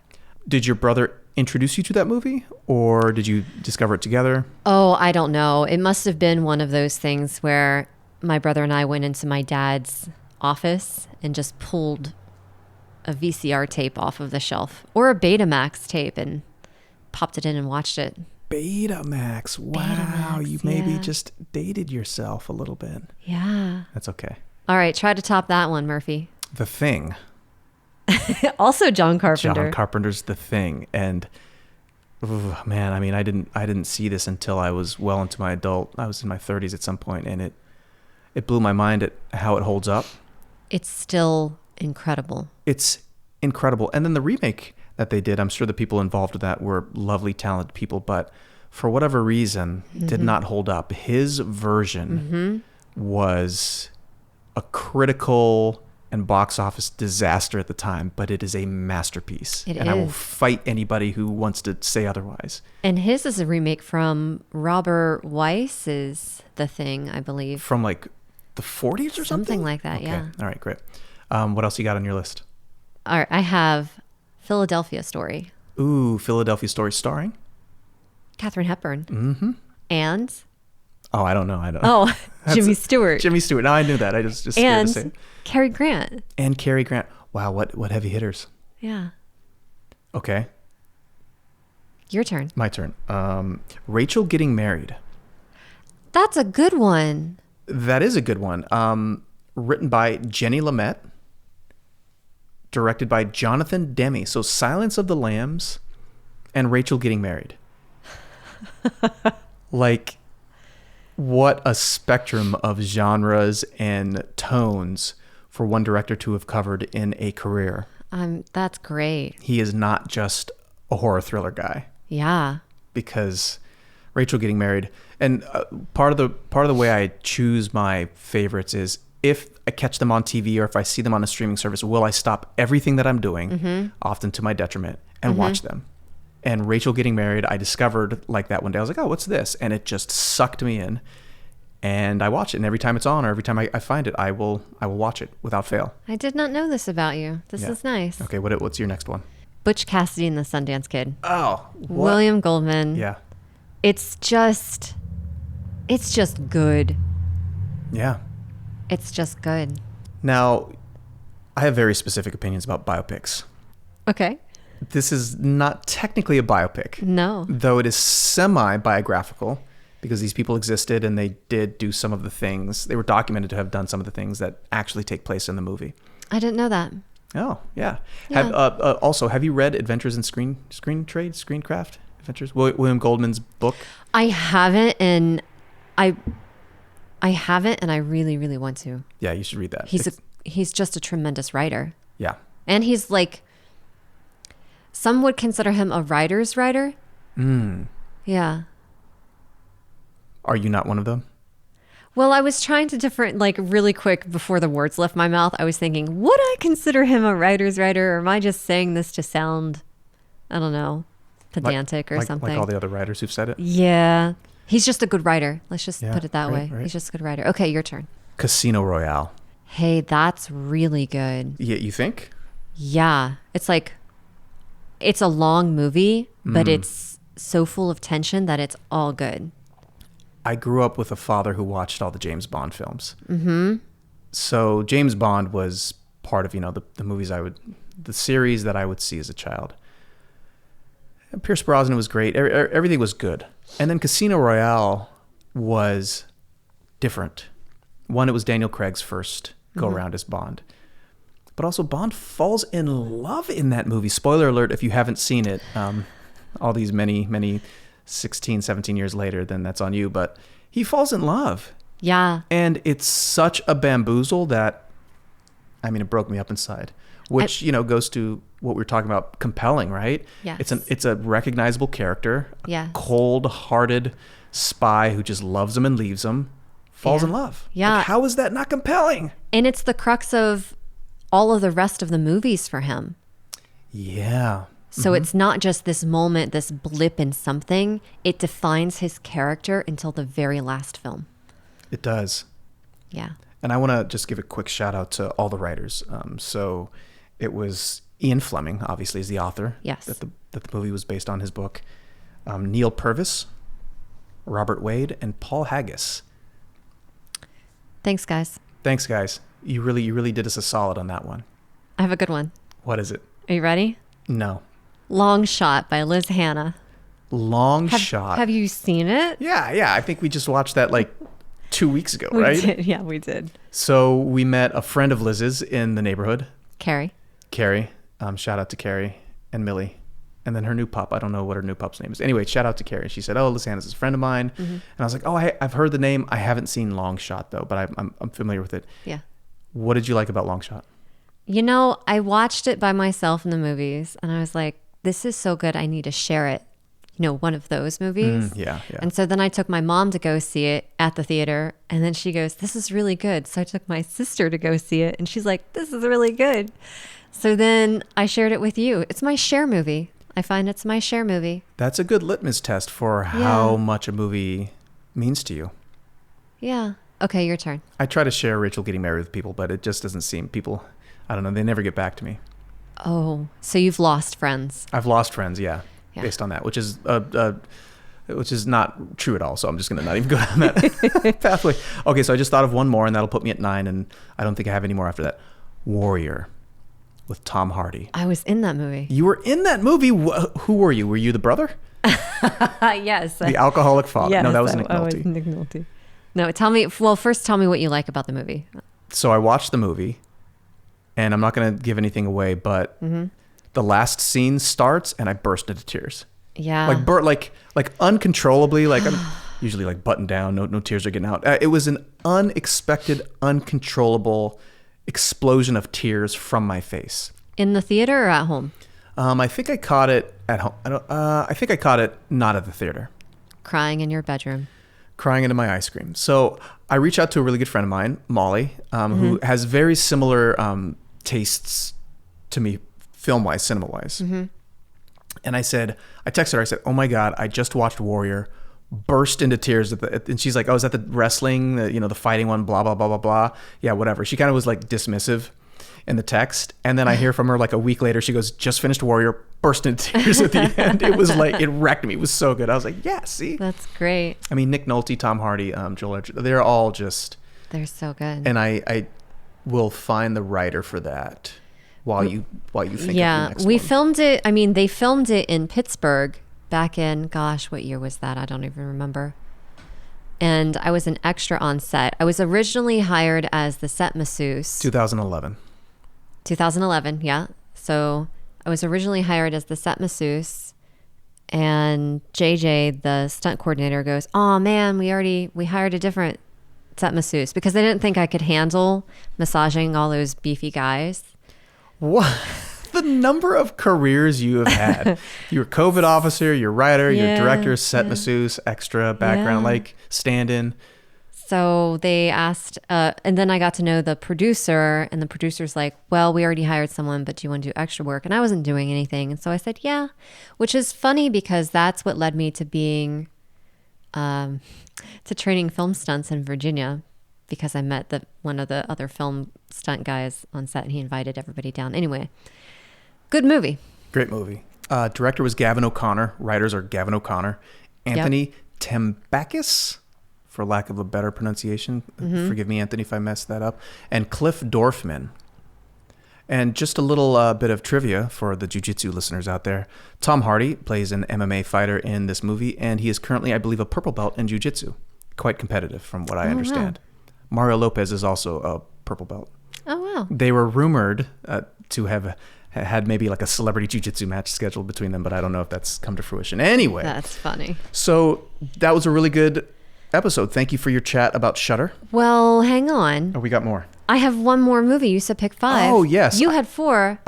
Did your brother introduce you to that movie, or did you discover it together? Oh, I don't know. It must have been one of those things where my brother and I went into my dad's office and just pulled a VCR tape off of the shelf or a Betamax tape and popped it in and watched it. Betamax. Wow. Betamax, you maybe just dated yourself a little bit. Yeah. That's okay. All right. Try to top that one, Murphy. The Thing. Also John Carpenter. John Carpenter's The Thing. And man, I mean, I didn't see this until I was well into my adult. I was in my 30s at some point, and it blew my mind at how it holds up. It's still incredible. It's incredible. And then the remake that they did, I'm sure the people involved with that were lovely, talented people, but for whatever reason, did not hold up. His version was a critical and box office disaster at the time, but it is a masterpiece. I will fight anybody who wants to say otherwise. And his is a remake from Robert Weiss's The Thing, I believe. From like the 40s or something? Something like that, okay. yeah. All right, great. What else you got on your list? All right, I have Philadelphia Story. Ooh, Philadelphia Story starring? Katharine Hepburn. And? Oh, I don't know. Oh, Jimmy Stewart. Jimmy Stewart. Now I knew that. I just scared to say it. Cary Grant. And Cary Grant. Wow, what heavy hitters. Yeah. Okay. Your turn. My turn. Rachel Getting Married. That's a good one. That is a good one. Written by Jenny Lumet. Directed by Jonathan Demme. So Silence of the Lambs and Rachel Getting Married. Like, what a spectrum of genres and tones for one director to have covered in a career. That's great. He is not just a horror thriller guy. Yeah. Because Rachel Getting Married, and part of the way I choose my favorites is if I catch them on TV or if I see them on a streaming service, will I stop everything that I'm doing, often to my detriment, and watch them? And Rachel Getting Married, I discovered like that one day. I was like, oh, what's this? And it just sucked me in. And I watch it. And every time it's on or every time I find it, I will watch it without fail. I did not know this about you. This is nice. Okay, what's your next one? Butch Cassidy and the Sundance Kid. Oh, what? William Goldman. Yeah. It's just good. Yeah. It's just good. Now, I have very specific opinions about biopics. Okay. This is not technically a biopic. No. Though it is semi-biographical because these people existed and they did do some of the things. They were documented to have done some of the things that actually take place in the movie. I didn't know that. Oh, yeah. Also, have you read Adventures in ScreenCraft Adventures? William Goldman's book? I haven't, and I really, really want to. Yeah, you should read that. He's just a tremendous writer. Yeah. And he's like, some would consider him a writer's writer. Yeah. Are you not one of them? Well, I was trying to really quick before the words left my mouth, I was thinking, would I consider him a writer's writer, or am I just saying this to sound, I don't know, pedantic or something? Like all the other writers who've said it? Yeah. He's just a good writer. Let's just put it that way. Right. He's just a good writer. Okay, your turn. Casino Royale. Hey, that's really good. Yeah, you think? Yeah. It's like, it's a long movie, but it's so full of tension that it's all good. I grew up with a father who watched all the James Bond films. So James Bond was part of, the movies the series that I would see as a child. And Pierce Brosnan was great. Everything was good. And then Casino Royale was different. One, it was Daniel Craig's first go around as Bond. But also Bond falls in love in that movie. Spoiler alert, if you haven't seen it, all these many 16, 17 years later, then that's on you. But he falls in love. Yeah. And it's such a bamboozle that, it broke me up inside. which, goes to what we were talking about, compelling, right? Yes. It's a recognizable character, Yes. a cold-hearted spy who just loves him and leaves him, falls in love. Yeah. Like, how is that not compelling? And it's the crux of all of the rest of the movies for him. Yeah. So it's not just this moment, this blip in something. It defines his character until the very last film. It does. Yeah. And I want to just give a quick shout out to all the writers. So it was Ian Fleming, obviously, is the author. Yes. That the movie was based on his book. Neil Purvis, Robert Wade, and Paul Haggis. Thanks, guys. Thanks, guys. You really did us a solid on that one. I have a good one. What is it? Are you ready? No. Long Shot by Liz Hannah. Long Shot. Have you seen it? Yeah. I think we just watched that like 2 weeks ago, We right? did. Yeah, we did. So we met a friend of Liz's in the neighborhood, Carrie. Carrie. Shout out to Carrie and Millie. And then her new pup. I don't know what her new pup's name is. Anyway, shout out to Carrie. She said, Liz Hannah's a friend of mine. And I was like, I've heard the name. I haven't seen Long Shot, though, but I'm familiar with it. Yeah. What did you like about Long Shot? I watched it by myself in the movies, and I was like, this is so good. I need to share it. One of those movies. Yeah. And so then I took my mom to go see it at the theater, and then she goes, this is really good. So I took my sister to go see it, and she's like, this is really good. So then I shared it with you. It's my share movie. I find it's my share movie. That's a good litmus test for how much a movie means to you. Yeah. Okay, your turn. I try to share Rachel getting married with people, but it just doesn't seem people, I don't know, they never get back to me. Oh, so you've lost friends. I've lost friends, yeah. Based on that, which is not true at all. So I'm just going to not even go down that pathway. Okay, so I just thought of one more, and that'll put me at 9, and I don't think I have any more after that. Warrior with Tom Hardy. I was in that movie. You were in that movie? Who were you? Were you the brother? Yes. The alcoholic father? Yes, no, that was Nick I was Nolte. Nick Nolte. No, first tell me what you like about the movie. So I watched the movie, and I'm not going to give anything away, but the last scene starts, and I burst into tears. Yeah. Like uncontrollably, like I'm usually like buttoned down, no tears are getting out. It was an unexpected, uncontrollable explosion of tears from my face. In the theater or at home? I think I caught it at home. I think I caught it not at the theater. Crying in your bedroom. Crying into my ice cream. So I reached out to a really good friend of mine, Molly, who has very similar tastes to me, film-wise, cinema-wise. And I texted her, I said, oh my God, I just watched Warrior, burst into tears. And she's like, oh, is that the wrestling, the fighting one, blah, blah, blah, blah, blah. Yeah, whatever. She kind of was like dismissive in the text. And then I hear from her like a week later, she goes, just finished Warrior, burst into tears at the end. It was like, it wrecked me. It was so good. I was like, yeah, see? That's great. I mean, Nick Nolte, Tom Hardy, Joel Edgerton, they're all just... They're so good. And I will find the writer for that while you think of the next we one. filmed it. I mean, they filmed it in Pittsburgh back in, gosh, what year was that? I don't even remember. And I was an extra on set. I was originally hired as the set masseuse. 2011. 2011, yeah. So I was originally hired as the set masseuse, and JJ, the stunt coordinator, goes, oh man, we hired a different set masseuse, because they didn't think I could handle massaging all those beefy guys. What? The number of careers you have had. You were COVID officer, you're writer, you're director, set masseuse, extra, background, like stand-in. So they asked, and then I got to know the producer, and the producer's like, well, we already hired someone, but do you want to do extra work? And I wasn't doing anything. And so I said, yeah, which is funny because that's what led me to being, to training film stunts in Virginia, because I met one of the other film stunt guys on set, and he invited everybody down. Anyway, good movie. Great movie. Director was Gavin O'Connor. Writers are Gavin O'Connor. Anthony Tambakis, for lack of a better pronunciation. Forgive me, Anthony, if I messed that up. And Cliff Dorfman. And just a little bit of trivia for the jiu-jitsu listeners out there. Tom Hardy plays an MMA fighter in this movie, and he is currently, I believe, a purple belt in jiu-jitsu. Quite competitive, from what I understand. Wow. Mario Lopez is also a purple belt. Oh, wow. They were rumored to have had maybe like a celebrity jiu-jitsu match scheduled between them, but I don't know if that's come to fruition. Anyway. That's funny. So that was a really good episode. Thank you for your chat about Shudder. Well, hang on. Oh, we got more. I have one more movie. You said pick 5. Oh, yes. You had 4.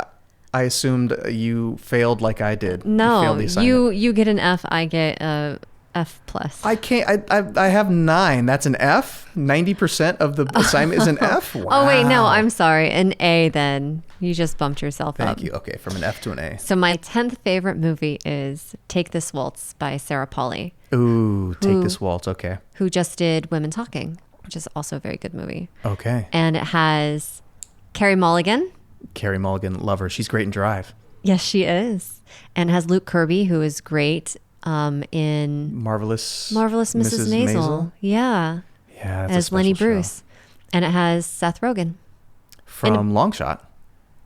I assumed you failed like I did. No, you failed the assignment. you get an F. I get a F plus. I can't. I have 9. That's an F. 90% of the assignment is an F. Wow. Oh wait, no, I'm sorry. An A. Then you just bumped yourself up. Thank you. Okay, from an F to an A. So my 10th favorite movie is Take This Waltz by Sarah Polley. Ooh, Take This Waltz. Okay. Who just did Women Talking, which is also a very good movie. Okay. And it has Carey Mulligan. Carey Mulligan, love her. She's great in Drive. Yes, she is. And it has Luke Kirby, who is great in Marvelous Mrs. Maisel. Yeah. Yeah, that's as a special Lenny show. Bruce. And it has Seth Rogen. From Long Shot.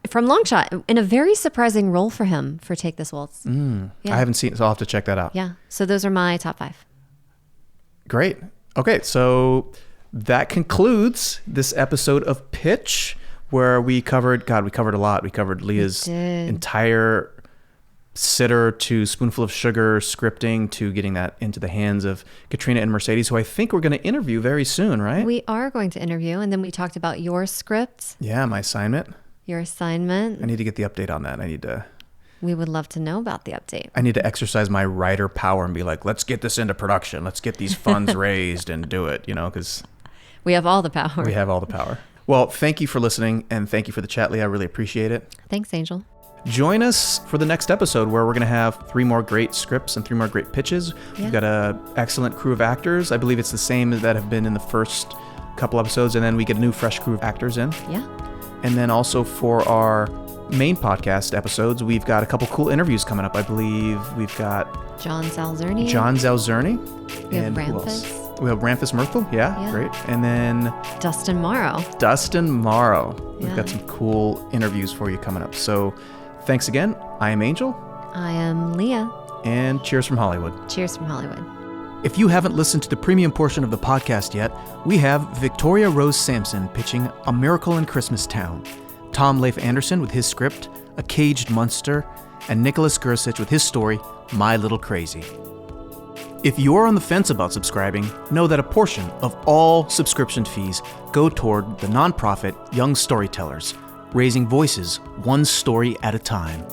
From Long Shot, in a very surprising role for him for Take This Waltz. Yeah. I haven't seen it, so I'll have to check that out. Yeah. So those are my top 5. Great. Okay, so that concludes this episode of Pitch, where we covered a lot. We covered Leah's entire Sitter to Spoonful of Sugar scripting to getting that into the hands of Katrina and Mercedes, who I think we're going to interview very soon, right? We are going to interview, and then we talked about your script. Yeah, my assignment. Your assignment. I need to get the update on that. We would love to know about the update. I need to exercise my writer power and be like, let's get this into production. Let's get these funds raised and do it, because we have all the power. We have all the power. Well, thank you for listening, and thank you for the chat, Leah. I really appreciate it. Thanks, Angel. Join us for the next episode, where we're going to have 3 more great scripts and 3 more great pitches. Yeah. We've got an excellent crew of actors. I believe it's the same that have been in the first couple episodes, and then we get a new fresh crew of actors in. Yeah. And then also for our main podcast episodes, we've got a couple cool interviews coming up. I believe we've got John Zalzerny. We have Ramphis. We have Ramphis Myrtle. Yeah, great. And then Dustin Morrow. We've got some cool interviews for you coming up. So thanks again. I am Angel. I am Leah. And cheers from Hollywood. Cheers from Hollywood. If you haven't listened to the premium portion of the podcast yet, we have Victoria Rose Sampson pitching A Miracle in Christmas Town, Tom Leif Anderson with his script, A Caged Monster, and Nicholas Gersich with his story, My Little Crazy. If you're on the fence about subscribing, know that a portion of all subscription fees go toward the nonprofit Young Storytellers, raising voices one story at a time.